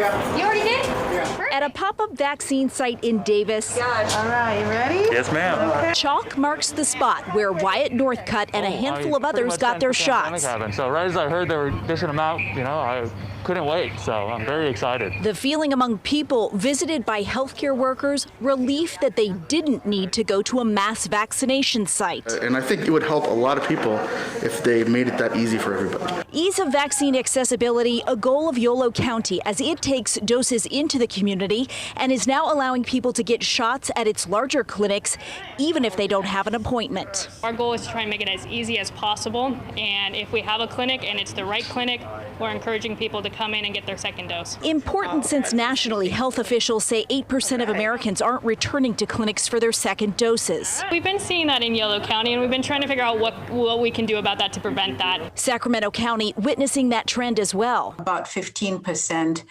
Yeah. You already did? Yeah. At a pop-up vaccine site in Davis, All right, you ready? Yes, ma'am. chalk marks the spot where Wyatt Northcutt and a handful of others got their shots. So right as I heard they were dishing them out, I couldn't wait. So I'm very excited. The feeling among people visited by healthcare workers, relief that they didn't need to go to a mass vaccination site. And I think it would help a lot of people if they made it that easy for everybody. Ease of vaccine accessibility, a goal of Yolo County as it takes doses into the community and is now allowing people to get shots at its larger clinics, even if they don't have an appointment. Our goal is to try and make it as easy as possible, and if we have a clinic and it's the right clinic, we're encouraging people to come in and get their second dose. Important since nationally, health officials say 8% of Americans aren't returning to clinics for their second doses. We've been seeing that in Yolo County, and we've been trying to figure out what we can do about that to prevent that. Sacramento County witnessing that trend as well. About 15%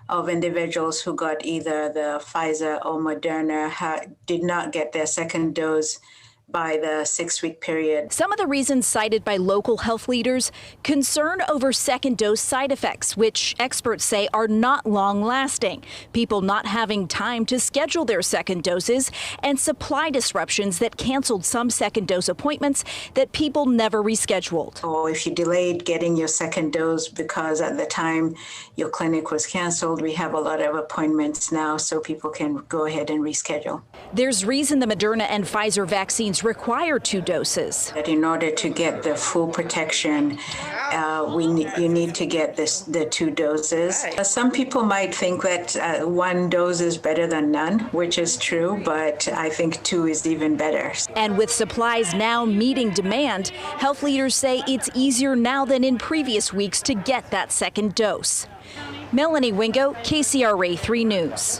of individuals who got either the Pfizer or Moderna did not get their second dose by the 6-week period. Some of the reasons cited by local health leaders, concern over second dose side effects, which experts say are not long lasting, people not having time to schedule their second doses, and supply disruptions that canceled some second dose appointments that people never rescheduled. Or if you delayed getting your second dose because at the time your clinic was canceled, we have a lot of appointments now so people can go ahead and reschedule. There's reason the Moderna and Pfizer vaccines require 2 doses. That in order to get the full protection, you need to get the 2 doses. Some people might think that 1 dose is better than none, which is true, but I think 2 is even better. And with supplies now meeting demand, health leaders say it's easier now than in previous weeks to get that second dose. Melanie Wingo, KCRA 3 News.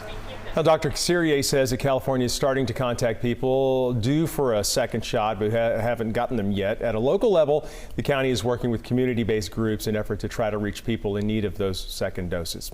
Now, Dr. Cyrier says that California is starting to contact people due for a second shot but haven't gotten them yet. At a local level, the county is working with community-based groups in an effort to try to reach people in need of those second doses.